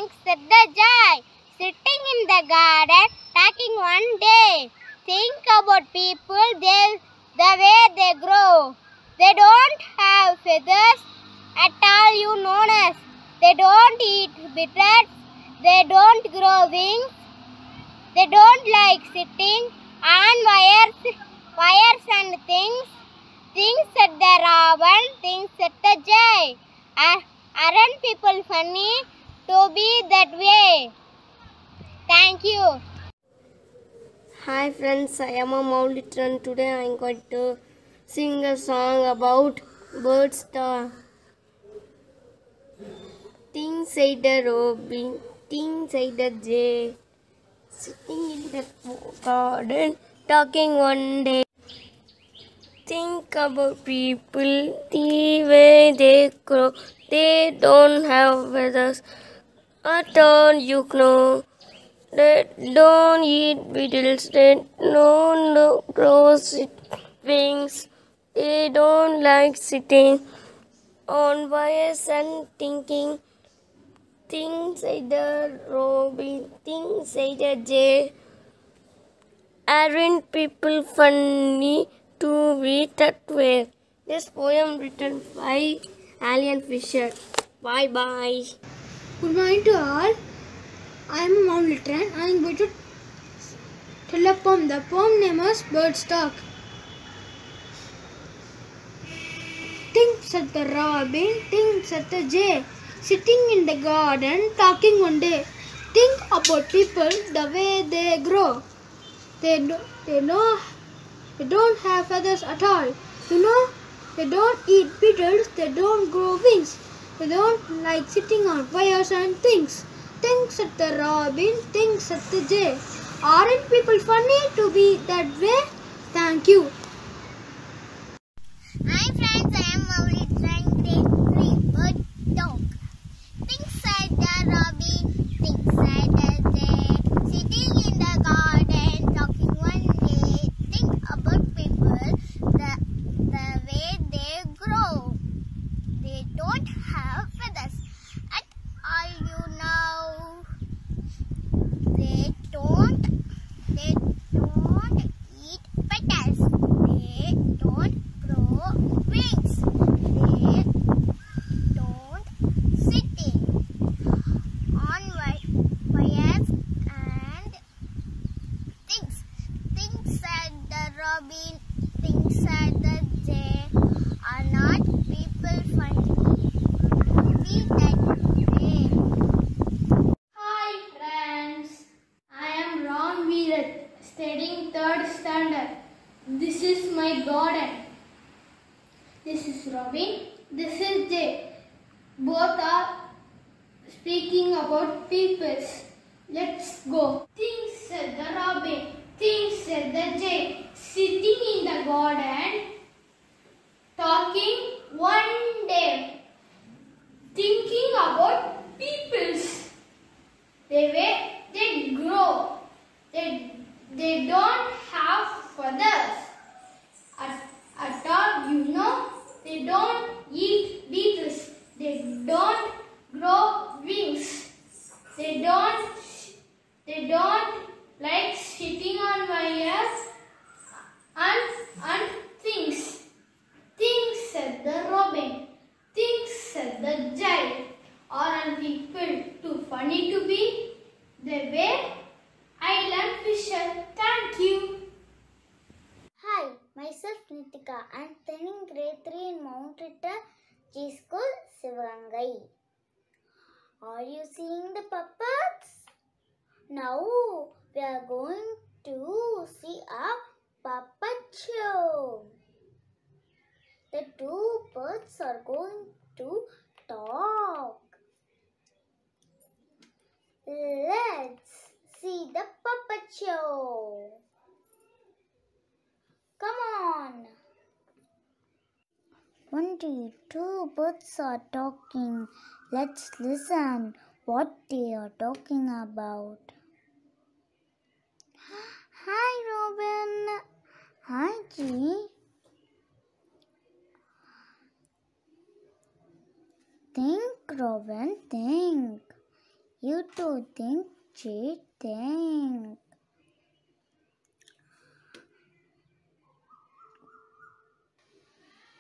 think, said the jay. Sitting in the garden, talking one day. Think about people, the way they grow. They don't have feathers at all, you notice. They don't eat bitters. They don't grow wings. They don't like sitting on wires and things. Things at the raven, things at the jay. Aren't people funny to be that way? Thank you. Hi friends, I am a Maulitran. Today I am going to sing a song about birds. Things said the robin, things said the jay, sitting in the garden, talking one day. Think about people, the way they grow. They don't have feathers at all, you know. They don't eat beetles. They don't grow wings. They don't like sitting on wires and thinking. Things like the robin, things like the jay. Aren't people funny to be that way? This poem written by Alien Fisher. Bye bye. Good morning to all. I am Mount Litran. I am going to tell a poem. The poem name is Birds Talk. Think said the robin, think said the jay, sitting in the garden, talking one day. Think about people, the way they grow. They don't have feathers at all. You know, they don't eat beetles. They don't grow wings. They don't like sitting on wires and things. Things at the robin, things at the jay. Aren't people funny to be that way? Thank you. Hi friends, I am Mauli trying grade 3 bird talk. Things said the robin, things said the jay, sitting in the garden, talking one day. Think about people, the way they grow. They don't have feathers at all, you know. They don't eat petals. They don't grow wings. They don't sitting on wires and things. Things said the robin, things said the jay. Are not people funny to be that way? Hi friends, I am Ron Veerat, studying 3rd standard. This is my garden. This is Robin. This is Jay. Both are speaking about peoples. Let's go. Things said the Robin. Things said the Jay. Sitting in the garden, talking one day. Thinking about peoples. They grow. They don't have feathers at all, you know. They don't eat beetles. They don't grow wings. They don't like sitting on wires and things. Things said the robin. Things said the jay. Aren't people too funny to be the way? Island Fisher. Thank you. Hi, myself Nitika. I am studying grade 3 in Mount Ritter G School, Sivangai. Are you seeing the puppets? Now we are going to see a puppet show. The two birds are going to talk. Let's see the puppet show. Come on. One day, two birds are talking. Let's listen what they are talking about. Hi, Robin. Hi, G. Think, Robin, think. You too think, G, think.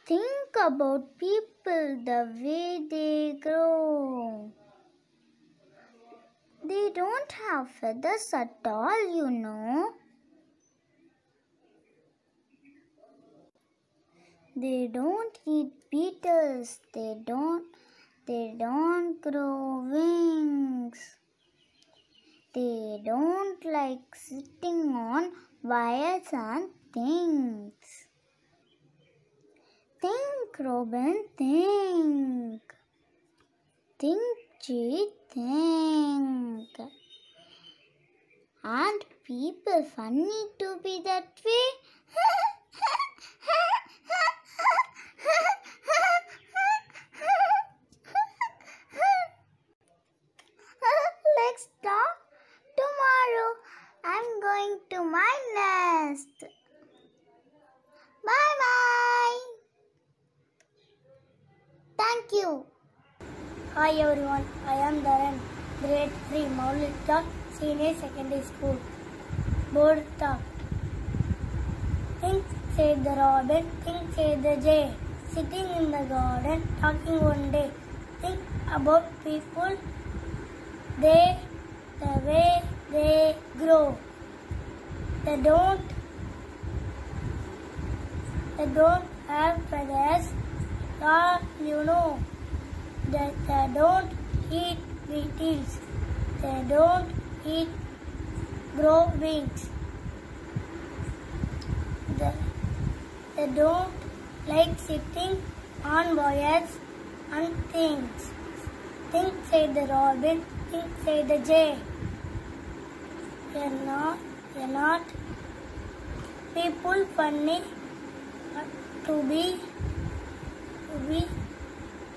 Think about people, the way they grow. They don't have feathers at all, you know. They don't eat beetles. They don't grow wings. They don't like sitting on wires and things. Think, Robin, think. Think, G, think. Aren't people funny to be that way? Let's talk tomorrow. I'm going to my nest. Bye-bye. Thank you. Hi everyone, I am Dharan, grade 3, Maulika, Senior Secondary School. Bird talk. Think, said the robin, think, said the jay. Sitting in the garden, talking one day. Think about people, the way they grow. They don't have feathers, all you know. They don't eat beetles. They don't grow wings. They don't like sitting on wires and things. Think, said the robin. Think, said the jay. They're not people funny to be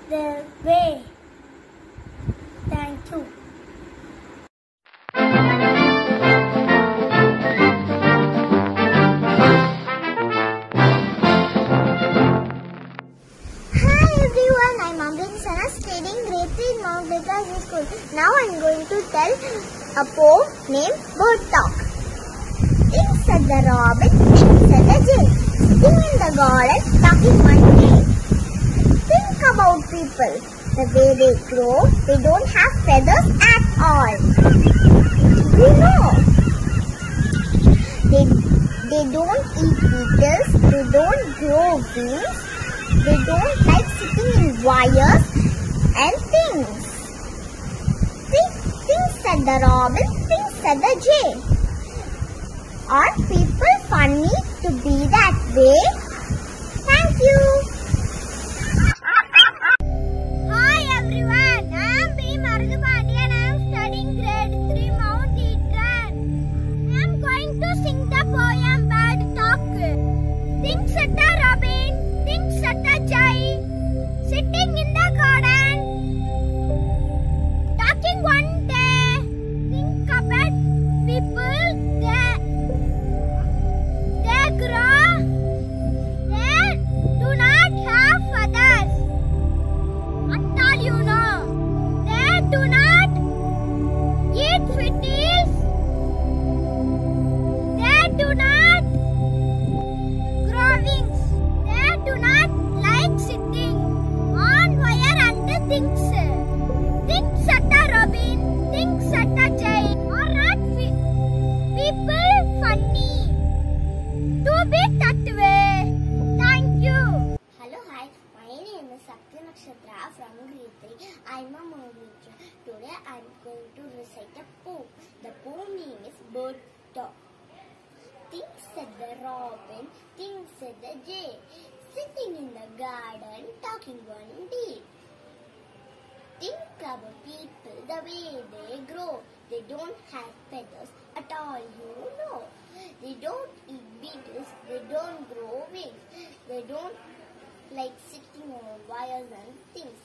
their way. Thank you. Hi everyone, I'm Amrin Sana, studying grade 3 in Mount Bethesda School. Now I'm going to tell a poem named Bird Talk. Think, said the robin, think, said the jay. Sitting in the garden, talking one day. Think about people, the way they grow. They don't have feathers at all. You know, they don't eat beetles. They don't grow wings. They don't like sitting in wires and things. Think, said the robin, think, said the jay. Are people funny to be that way? Thank you. Hi everyone, I am B. Marugapati and I am studying grade 3 Mount Etran. I am going to sing the poem Bird Talk. Think, said the robin, think, said the jay. Sitting in the garden, talking one day. Think about people, they grow. They do not have feathers at all, you know. They do not eat beetles. They do not grow wings. They do not like sitting on wire and things. Think, said the robin, think, said the jay. Are not people funny to be that way? Thank you. Hello, hi. My name is Satya Nakshatra from grade 3. I am a Mauritian. Today I am going to recite a poem. The poem name is Bird Talk. Think, said the robin, think, said the jay. Sitting in the garden, talking one day. Think about people, the way they grow. They don't have feathers at all, you know. They don't eat beetles. They don't grow wings. They don't like sitting on wires and things.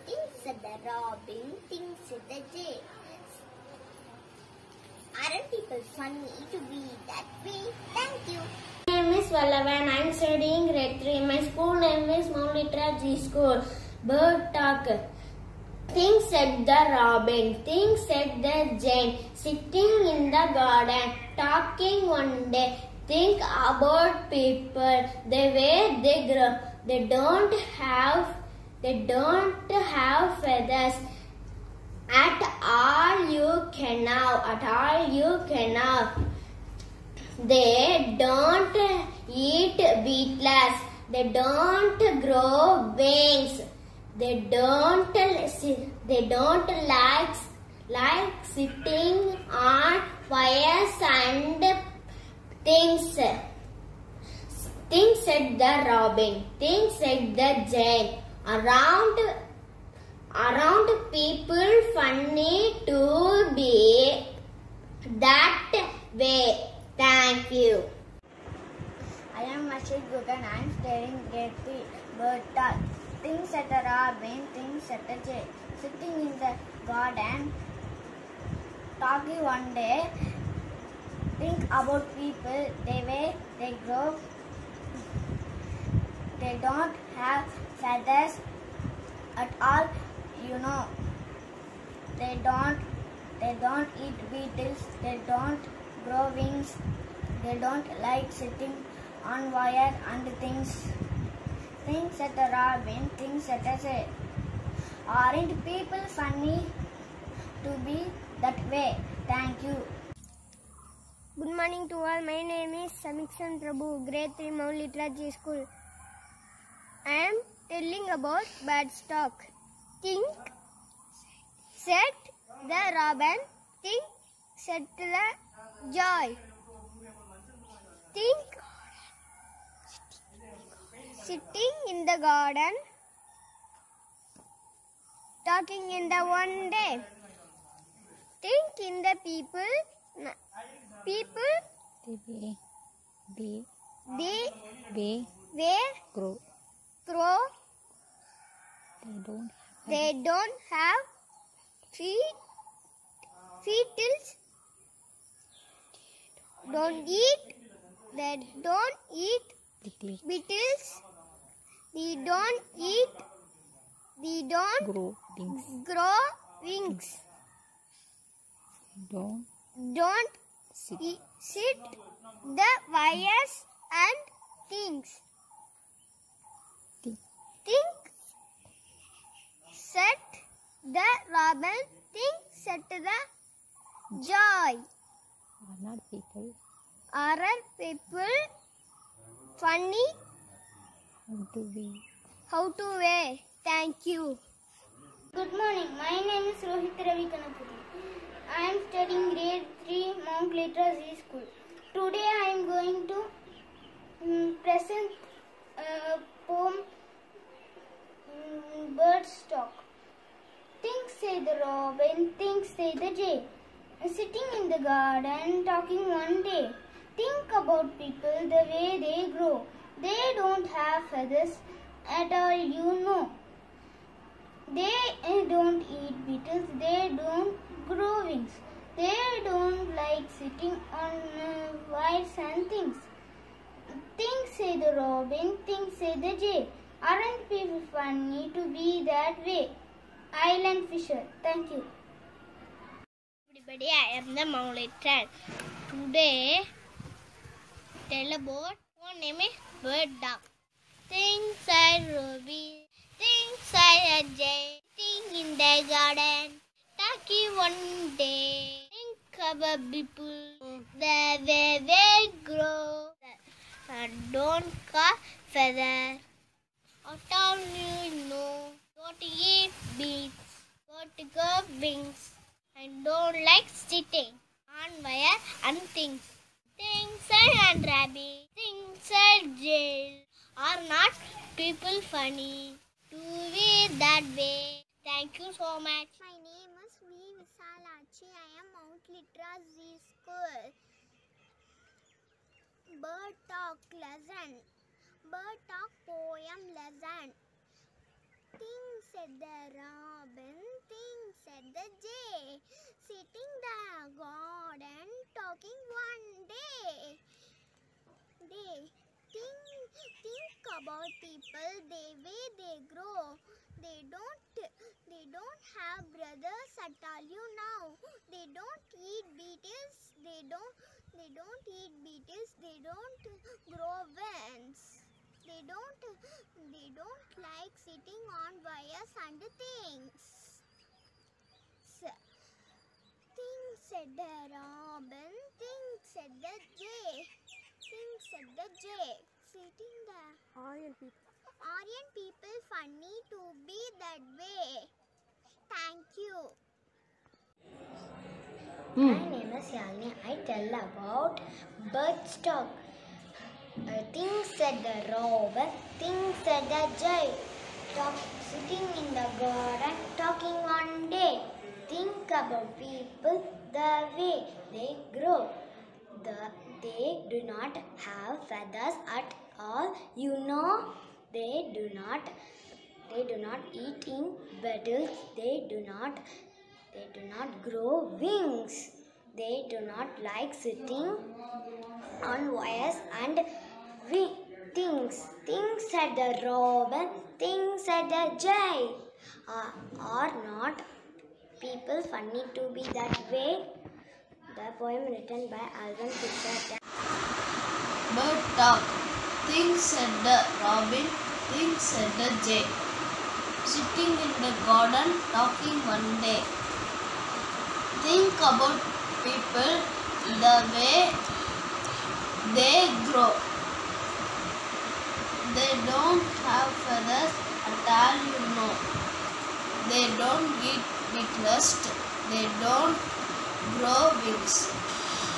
Think, said the robin, think, said the jay. Aren't people funny to be that way? Thank you. My name is Vallava and I am studying grade 3. My school name is Mount Litra G School. Bird Talk. Things said the robin, things said the jane, sitting in the garden, talking one day. Think about people, the way they grow. They don't have feathers. At all you can have. They don't eat beetles. They don't grow wings. They don't like sitting on fires and things. Things said the robin. Things said the jane. Around people funny to be that way. Thank you. I am Mashid Gugan. I am studying grade 3. Bird talk. Things at a robin, things at a jay. Sitting in the garden, talking one day. Think about people, the way they grow. They don't have feathers at all, you know. They don't eat beetles. They don't grow wings. They don't like sitting on wire and things. Things at a robin, things at a jay. Aren't people funny to be that way? Thank you. Good morning to all. My name is Samiksan Prabhu, grade 3 Mount Literacy School. I am telling about birds talk. Think, said the robin. Think, said the joy. Think, sitting in the garden, talking in the one day. Think in the people. They grow. They don't have feetles. They don't eat beetles. They don't grow wings. Don't sit the wires and things. Think, said the robin. Think, said the joy. Are people funny? How to wear? Thank you. Good morning. My name is Rohit Ravi Kanapudi. I am studying grade 3 Mount Literacy School. Today I am going to present a poem, Birds Talk. Things say the robin, things say the jay. Sitting in the garden, talking one day. Think about people, the way they grow. They don't have feathers at all, you know. They don't eat beetles. They don't grow wings. They don't like sitting on wires and things. Things say the robin, things say the jay. Aren't people funny to be that way? Island Fisher. Thank you. Everybody, I am the Mauletran. Today, tell about one name is bird dog. Things are ruby, things are a jay. Sitting in the garden, talking one day. Think about people, the way they grow. Don't cut feathers. What all you know? Don't eat beets. Don't go wings. And don't like sitting on wire and things. Things and rabbit, things and jail. Are not people funny to be that way? Thank you so much. My name is V. Visalachi. I am Mount Literacy School. Bird Talk Lesson. Bird Talk Poem Lesson. Things said the robin, things said the jay. Sitting the garden, talking one day. Think about people, the way they grow. They don't don't have brothers at all. You know, they don't eat beetles. They don't eat beetles. They don't grow wings. They don't like sitting on wires and things. Things said the robin. Things said the jay. Things said the jay. Sitting there. Aryan people funny to be that way. Thank you. My name is Yalini. I tell about birds talk. Things said the robin, things said the jay. Sitting in the garden, talking one day. Think about people, the way they grow. They do not have feathers at all. You know, they do not eat in beetles. They do not grow wings. They do not like sitting on wires and things. Things said the robin, things said the jay. Are not people funny to be that way? The poem written by Alvin Fisher. Bird talk. Things said the robin, things said the jay. Sitting in the garden, talking one day. Think about people, the way they grow. They don't have feathers at all, you know. They don't eat beetles. They don't grow wings.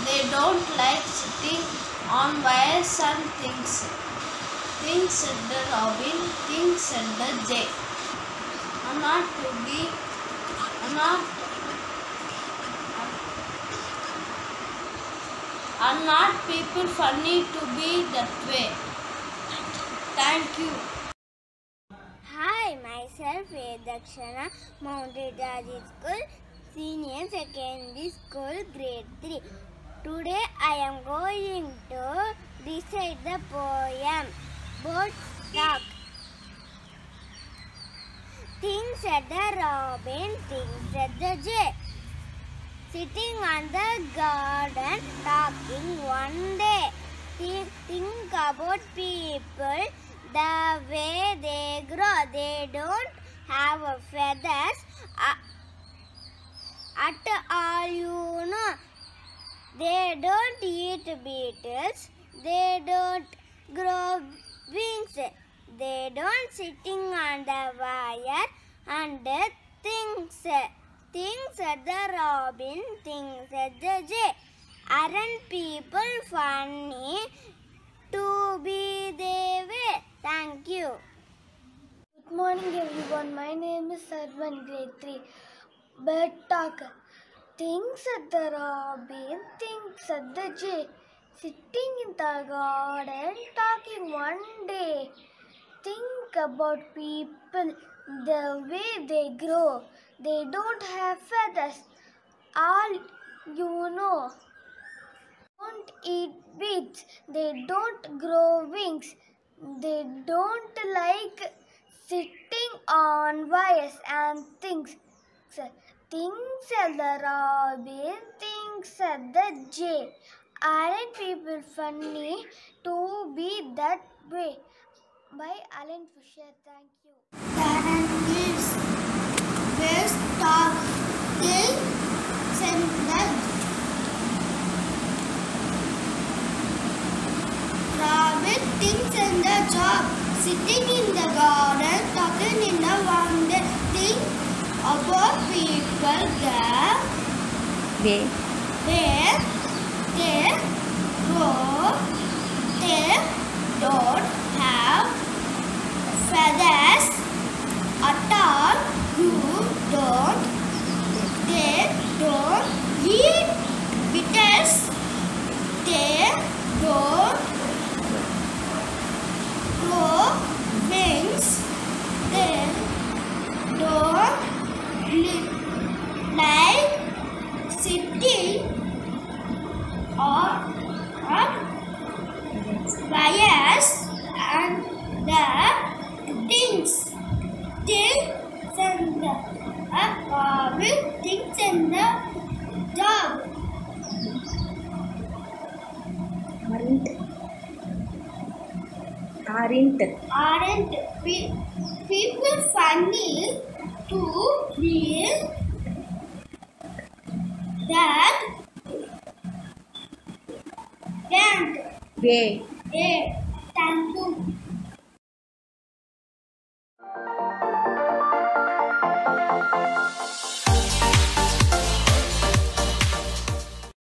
They don't like sitting on wires and things. Things said the robin, things said the jay. Are not people funny to be that way? Thank you. Hi, myself Vedakshana, Mount Raji School, Senior Secondary School, Grade 3. Today I am going to recite the poem Bird Talk. Things said the robin, things said the jay. Sitting on the garden, talking one day. Think about people, the way they grow. They don't have feathers at all, you know. They don't eat beetles. They don't grow wings. They don't sitting on the wire and things. Things at the robin, things at the jay. Aren't people funny to be their way? Thank you. Good morning everyone, my name is Sarvan, grade 3. Bird talk. Things at the robin, things at the jay. Sitting in the garden, talking one day. Think about people, the way they grow. They don't have feathers, all you know. Don't eat beets. They don't grow wings. They don't like sitting on wires and things. Things at the robin, things at the jay. Aren't people funny to be that way? By Alan Fisher. Thank you. Birds talk. Things said the robin, things in the job. Sitting in the garden, talking in the one day. Think about people there. Where they grow. They don't have feathers at all. You don't. They don't eat beetles. They don't grow wings. They don't like sitting on wires and the things. Things and Aren't. Aren't people funny to feel that can't They. they